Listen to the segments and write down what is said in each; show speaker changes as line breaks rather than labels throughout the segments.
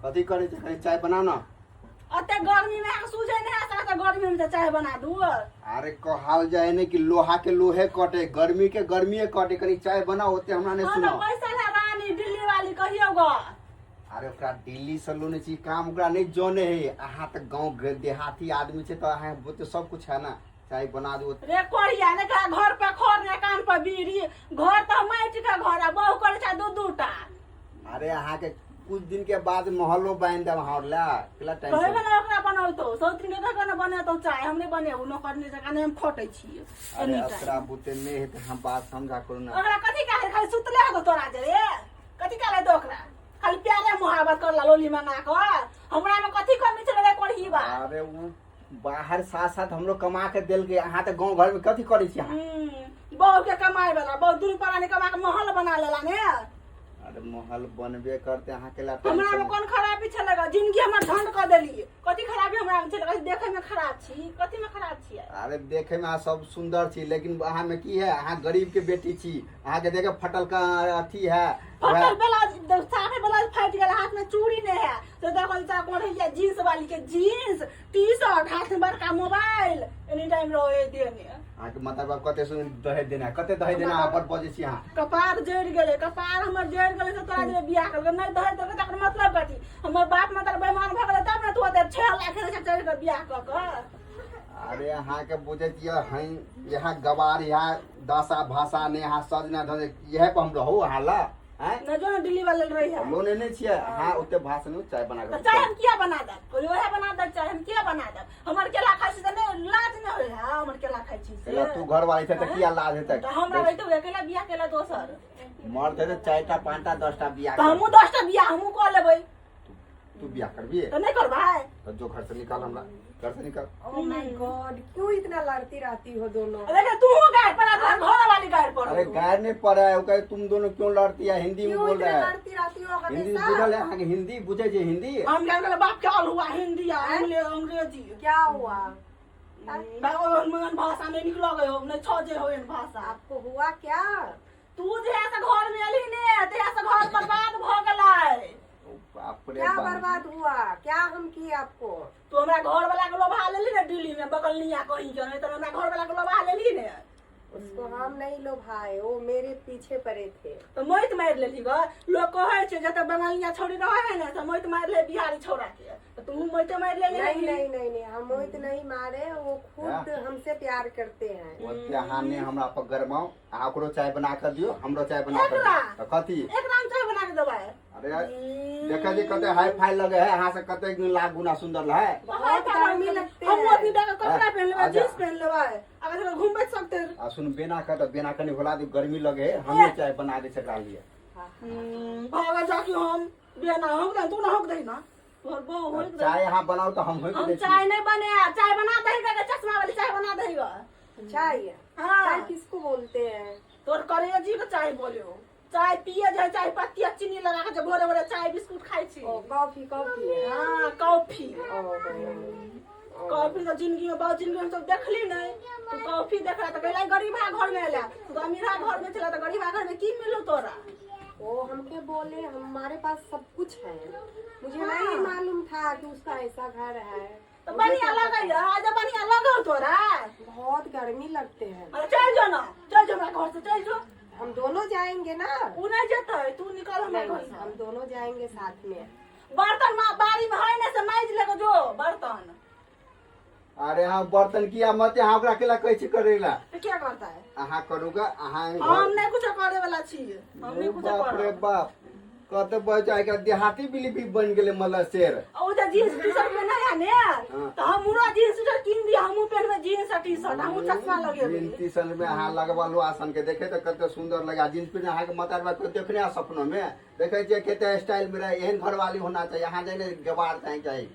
कथी करे छे कनी चाय बनाओ ना।
अते गर्मी में सूझे नहीं आ सकता गर्मी में तो चाय बना दूं।
अरे कहल जाए ने कि लोहा के लोहे कटे गर्मी के गर्मी कटे कनी चाय बनाओ ओते हमरा ने सुनो।
हां पैसा है रानी दिल्ली वाली कहियो गो।
अरे ओकरा दिल्ली से लोने छी काम ओकरा नहीं जोने है अहाँ त गांव देहाती आदमी छे तो अहाँ बुते सब कुछ है ना चाय बना दो।
रे कोरिया ने का घर पे खोर ने काम पे बीड़ी घर तो माटी का घर है बहु करे छा दू दूटा।
अरे अहाँ के कुछ दिन के बाद महलो बांध दे वहां ला केला टाइम
कहे ना ओकरा बनाउ तो सौती ने का बने तो चाय हमने बने उ न करने से काने हम खोटै छी।
अरे ओकरा बुते ने है त हम बात समझा करू ना।
ओकरा कथि का है खाली सुतले हो तोरा जे रे कथि का ले दो ओकरा खाली प्यारे मोहब्बत करला लोली मंगा को हमरा में कथि कमी चले कोढ़ी बा।
अरे उ बाहर साथ साथ हमरो कमा के देल के अहाँ त गांव घर में कथि करै छी अहाँ।
बहु के कमाई वाला बहु दूर पर ने कमा के महल बना लेला ने।
अरे महल बनबे करते अहाँ के ला
हमरा में कौन खराबी छलेगा जिंदगी हमर ढंड कर देली कथि खराबी हमरा में छलेगा देखे में खराब छी कथि में खराब छी।
अरे देखे में सब सुंदर छी लेकिन अहाँ में की है अहाँ गरीब के बेटी छी अहाँ के देखे फटल का अथी है
फटल ब्लाउज साफे ब्लाउज फाट गेल हाथ में चूड़ी नहीं है तो देखो ता कोन है जींस वाली के जींस टी-शर्ट हाथ में बड़का मोबाइल एनी टाइम रहे देने।
अहाँ के मतलब कते सुन दहेज देना कते दहेज देना अहाँ पर बजे छी अहाँ।
कपार जड़ गेले कपार हमर जड़ गेले तो तोरा जे बियाह कर नहीं दहेज देके तकर मतलब कथि हमर बाप मतलब बेईमान भ गेले तब न तू ओते 6 लाख से चढ़ के बियाह क के।
अरे अहाँ के बुझे छिए हई यहाँ गवार यहाँ दासा भाषा ने यहाँ सजना धरे यह पर हम रहू अहाँ ला हैं
न जो न दिल्ली वाले रही है
लोने नहीं छिए हां ओते भाषा में चाय बना के
चाय हम किया बना दे कोई ओहे बना दे चाय हम किया बना दे हमर केला खाइ से नहीं लाज न होय है हमर केला खाइ छी से
तू घर वाली थे त किया लाज हेतै
त हमरा रही तो अकेला बियाह केला दोसर
मर्द है 4टा 5टा 10टा बियाह
त हमहु 10टा बियाह हमहु क लेबै
तू बियाह करबी
त नहीं करबै
तो जो घर से निकाल हमरा घर से निकाल।
ओह माय गॉड क्यों इतना लड़ती रहती हो दोनों।
अरे तू गाय पर घर वाली गाय पर
अरे गाय नहीं पड़ा है वो तुम दोनों क्यों लड़ती है हिंदी में बोल रहा है
लड़ती रहती हो
हिंदी
हमेशा।
बुझल है आगे हिंदी बुझे जे हिंदी
हम क्या करे बाप क्या हुआ हिंदी या अंग्रेजी
क्या हुआ
भगवान भाषा में निकल गए हो नहीं छोजे हो इन भाषा
आपको हुआ क्या।
तू जे ऐसा घर में एली ने ते ऐसा घर बर्बाद भ गेलै।
बाप रे
क्या
बाप।
बर्बाद हुआ क्या हम किए आपको।
तू हमरा घर वाला के लोभा लेली ने दिल्ली में बगलनिया कहीं के नहीं तो हमरा घर वाला के लोभा लेली ने।
उसको हम नहीं लोभाए वो मेरे पीछे पड़े थे।
तो मोइत मार लेली ग लोग कहे छे जत बंगालिया छोड़ी रहे है ना तो मोइत मार ले बिहारी छोरा के तो तू मोइत मार ले
नहीं नहीं नहीं नहीं हम मोहित नहीं मारे वो खुद हमसे प्यार करते हैं।
वो यहाँ ने हमरा पर गरमाओ आ ओकरो चाय बना कर दियो हमरो चाय बना कर दियो तो कथी
एक नाम चाय बना के देबै।
अरे देखा जे कते हाई फाई लगे है अहाँ से कते लाख गुना सुंदर है।
बहुत गर्मी लगते
हम
हैं।
अभी तक कपड़ा पहन लेबै जींस पहन लेबै अगर घूम सकते
आ सुन बेना कर बेना कने होला दी गर्मी लगे है हमें चाय बना दे सकरा लिए
भागा जाके हम बिना हम ना तू ना होक दे ना तोर बहु होक दे
चाय यहाँ बनाओ तो हम होक
हम
दे
चाय नहीं बने चाय बना देगा के चश्मा वाली चाय बना देगा।
चाय
हां
चाय किसको बोलते हैं।
तोर करे जी के चाय बोलियो चाय पिए जाए चाय पत्ती चीनी लगा के भोरे भोरे चाय बिस्कुट खाई छी।
ओ कॉफी कॉफी
हां कॉफी
ओ
कॉफी तो जिंदगी में बहुत जिंदगी में सब देखली नहीं तू कॉफी देख रहा तो कहला गरीबा घर में आला तू अमीरा घर में चला तो गरीबा घर में की मिलो तोरा।
वो हमके बोले हमारे पास सब कुछ है मुझे नहीं मालूम था कि उसका ऐसा घर है।
तो बढ़िया लगे आज बढ़िया लगे तोरा
बहुत गर्मी लगते हैं।
अरे चल जो ना चल जो मेरे घर से चल जो
हम दोनों जाएंगे ना।
उ नहीं जतै तू निकल हमारे घर से
हम दोनों जाएंगे साथ में।
बर्तन मां बारी में है ना से माइज लेके जो बर्तन।
अरे हाँ बर्तन किया मत यहाँ ओकरा केला कैसे करेला
तो क्या करता है
अहाँ करूगा अहाँ
हम नहीं कुछ करे वाला छी हम नहीं कुछ
बाप रे
करे
बाप कते बचाई के देहाती बिली भी बन गेले मतलब शेर
ओ जे जींस टी-शर्ट में नहीं आने तो हम पूरा जींस टी-शर्ट किन दिया हम पहनबे जींस और टी-शर्ट हम चश्मा लगेबे
जींस टी-शर्ट में अहाँ लगवालो आसन के देखे तो कते सुंदर लगा जींस पहने अहाँ के मतारबा को देखने आ सपनों में देखे जे केते स्टाइल में रहे एहन घर वाली होना चाहिए अहाँ जाने गवार चाहिए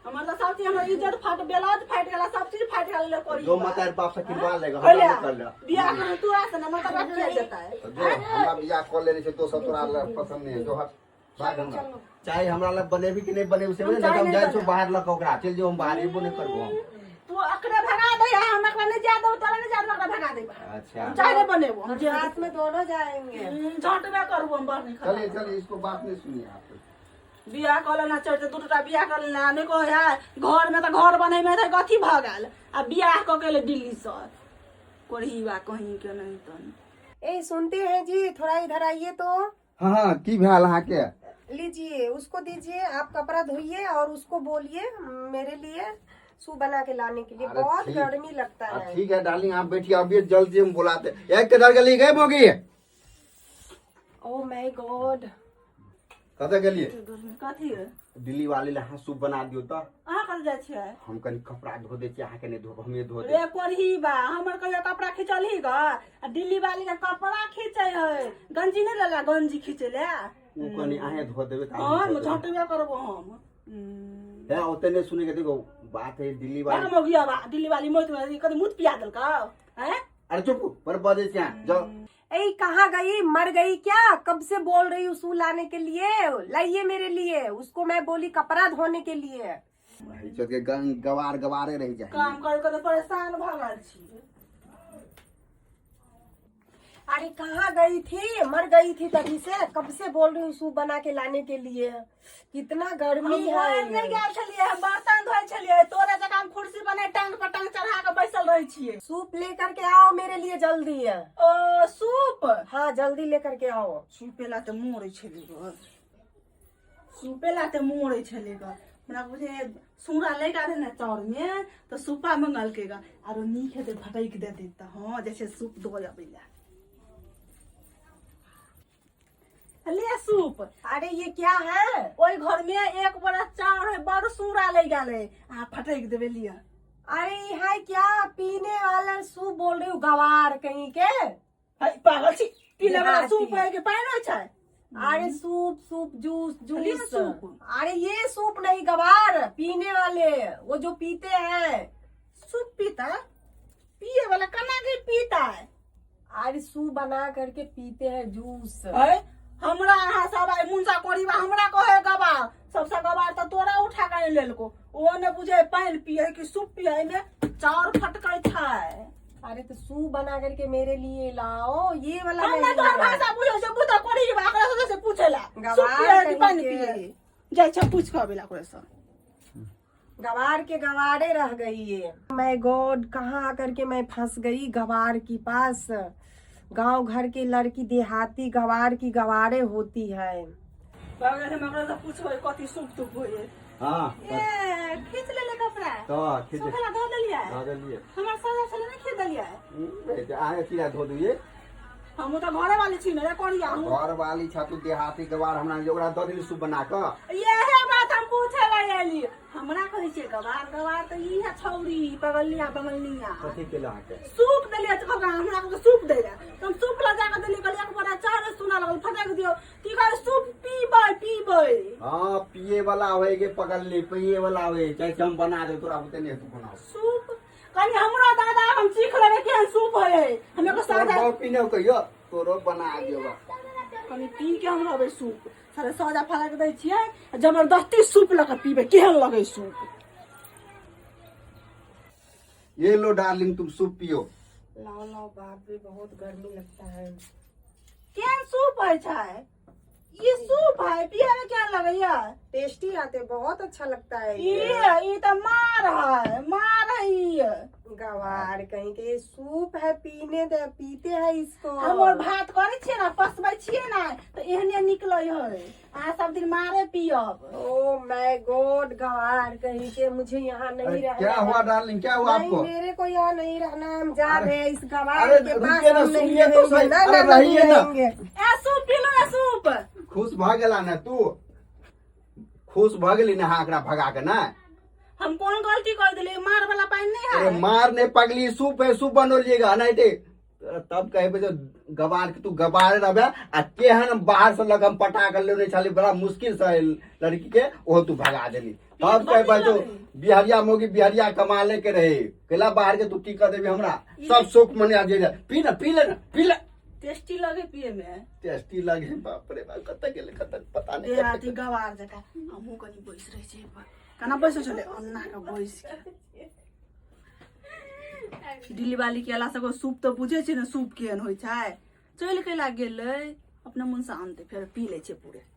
हमर तो सब चीज हमर इज्जत फाट ब्लाउज फाट गेला सब चीज फाट गेला ले कोरी
जो मतार बाप से किनवा लेगा हमरा कर ले
बियाह कर तू आ ना मतलब बाप ले देता है
जो हमरा बियाह कर लेने से तो सब तोरा पसंद नहीं है जो भाग हमरा चाहे हमरा लग बनेबी कि नहीं बनेबी से नहीं हम जाय छो बाहर लग ओकरा चल जो हम बाहर एबो नहीं करबो
तू अकरे भगा दे हम अकरे नहीं जा दो तोरा नहीं जा दो अकरे भगा दे
अच्छा
हम चाहे बनेबो हम
साथ में दोनों जाएंगे।
झटबे करबो हम बाहर नहीं
चलिए चलिए इसको बात नहीं सुनिए आप
बियाह कर लेना चाहिए, दूटा बियाह कर लेना नहीं कहो है घर में तो घर बने में कथी भ गेल आ बियाह क के ले दिल्ली से कोरही बा कहीं के नहीं तो
ए सुनते हैं जी, थोड़ा इधर आइए तो।
हाँ हाँ की भेल अहाँ के?
लीजिए, उसको दीजिए, आप कपड़ा धोइए और उसको बोलिए मेरे लिए सूप बना के लाने के लिए।
अरे
बहुत
ठीक-
गर्मी लगता है।
ठीक है डार्लिंग, आप बैठिए, अभी जल्दी हम बुलाते। एक किधर गली गए मोगी?
ओह माय गॉड,
कतऽ गेलिए?
कथी है
दिल्ली वाले हाँ सूप बना दियो तो
अहाँ कर जाइ छियै?
हम कनी कपड़ा धो दे छी, अहाँ के नहीं धो, हमें धो दे।
रे कोरही बा हमर कहियो कपड़ा खिंचल ही ग आ दिल्ली वाली के कपड़ा खींचे है, गंजी नहीं लेला गंजी खींचे ले
उ कनी अहे धो देबे त
हम झटबे करबो हम
है। ओते नहीं सुने के, देखो बात है दिल्ली वाली।
हम गया बा दिल्ली वाली मोत में कदी मुत पिया देल का हैं?
अरे चुप पर बजे क्या जाओ।
ए कहाँ गई, मर गई क्या? कब से बोल रही हूँ सूप लाने के लिए, लाइए मेरे लिए। उसको मैं बोली कपड़ा धोने के लिए।
इज्जत के गवार गवारे रह जाए।
काम कर कर परेशान भ गेल छी।
अरे कहाँ गई थी, मर गई थी तभी से। कब से बोल रही हूँ सूप बना के लाने के लिए। कितना गर्मी
हम
है।
नहीं गेल छलिए, हम बर्तन धोइ छलिए, तोरे जगह हम कुर्सी बने टांग पर टांग चढ़ा के बैसल रही छिए।
सूप लेकर के आओ मेरे लिए जल्दी।
ओ सूप
हाँ जल्दी लेकर के आओ।
सूपेला त मोरै छले ग, सूपेला त मोरै छले ग। हमरा बुझे सूरा लेगा रे ना चौर में तो सूपा मंगल के गा आरो नीक हेते फटैक दे देता। हां जैसे सूप दो जाबेला ले सूप।
अरे ये क्या है?
ओई घर में एक बड़ा चाउर है, बड़ सूरा ले गेले आ फटैक देबे लिया।
अरे ये है क्या? पीने वाला सूप बोल रही हूँ, गवार कहीं के।
है पागल छी, पीने वाला
देहाती।
सूप है के पानी होय छै?
अरे सूप सूप जूस
खाली
जूस।
सूप।
अरे ये सूप नहीं, गवार पीने वाले, वो जो पीते हैं।
सूप पीता पिए वाला कना के पीता है?
अरे सूप बना करके पीते हैं, जूस।
है हमरा अहाँ सब आई मुंसा कोरीबा हमरा कहे गवार, सबसे गवार तो तोरा उठा के लेलको। ओ ने बुझे पानी पिए कि सूप पिए में चार फटकै छै।
अरे तो सूप बना करके मेरे लिए लाओ, ये वाला
हम
नहीं
ना तोहर
लाना।
भाषा बुझे से बुता कोरीबा एकरा से पूछेला
गवार
सूप पिए कि पानी
कहीं के।
पिए जाय छ पूछ के बेला करे से।
गवार के गवारे रह गई है। माय गॉड, कहाँ आकर के मैं फंस गई गवार के पास। गांव घर के लड़की देहाती गवार की गवारे होती है।
बाबा से मगर से पूछो कथी सूप तुप होए।
हां
ए खींच ले ले कपड़ा
तो ठीक है,
सूपला धो देलिया
धो देलिए।
हमर सादा चले नहीं खींच देलिया।
आगे किला धो दिए।
हम तो घरे वाली छी ने कोरिया हम
घर वाली छातु देहाती गवार हमरा ओकरा दो दिन सूप बना के।
ये है बात हम पूछे ले आली। हमरा कहै छै गवार गवार तो ई है छौरी पगलिया बंगलिया
कथी केला के?
सूप देलिया तो हमरा को सूप दे दे। तुम सूप ला जाके देली कहलिया एक बड़ा चार सुना लगल फटक दियो की कह सूप पीबै।
हां पिए वाला होए के पगल्ली, पिए वाला होए चाहे हम बना दे, तोरा होते नहीं तू बनाओ
सूप कहली हमरा दादा हम सीख लेबे केहन सूप है। हमें को सादा
तोरो पीने कहियो तोरो बना दियो बा।
कनी पी के हम रहबै सूप सारे सौदा फलक दै छियै, जबरदस्ती सूप लगा पीबे केहन लगे सूप।
ये लो डार्लिंग तुम सूप पियो।
लाओ लाओ, बाप रे बहुत गर्मी लगता है।
केहन सूप है छै? ये सूप है पिए में क्या लगैया?
टेस्टी आते, बहुत अच्छा लगता है।
ये तो मार है ये।
गवार कहीं के सूप है, पीने दे, पीते हैं इसको।
हम और भात करे छियै ना, पसबै छियै ना तो एहने निकलै है। आ सब दिन मारे पियब।
ओ माय गॉड, गवार कहीं के, मुझे यहाँ नहीं रहना।
क्या हुआ डार्लिंग, क्या हुआ
नहीं,
आपको?
मेरे को यहाँ नहीं रहना। हम जा रहे हैं इस गवार
अरे
के पास।
रुकिए ना,
हम नहीं
सुनिए तो
रहेंगे।
सही।
ना,
अरे
ना, नहीं
रहिए ना।
रहेंगे।
ए सूप पी लो ना सूप।
खुश भ गेला ना तू? खुश भ गेली ना एकरा भगा के ना?
हम कौन गलती कर दिले? मार वाला पानी नहीं
अरे
है।
मार ने पगली, सूप है, सूप बनोलिएगा नहीं ते तब कहे जो गवार के तू गवार रहे आ केहन बाहर से लगम पटा कर लेने छाली, बड़ा मुश्किल से लड़की के वो तू भगा देली। तब कहे जो बिहरिया मोगी बिहरिया कमाले के रहे केला बाहर के तू की कर देबी हमरा सब सुख मने आ जाए। पी ना, पी ले ना, पी ले।
टेस्टी लगे पिए में।
टेस्टी लगे, बाप रे बाप, कत गेले कत पता नहीं।
देहाती गवार जका हमहु कनी बैस रहे छै कना बैस छले अन्ना के बैस के। दिल्ली वाली के अला सको सूप तो बुझे छै ना सूप केहन होय छै। चल के लाग गेलै अपना मन से आनते फिर पी ले छै पूरे।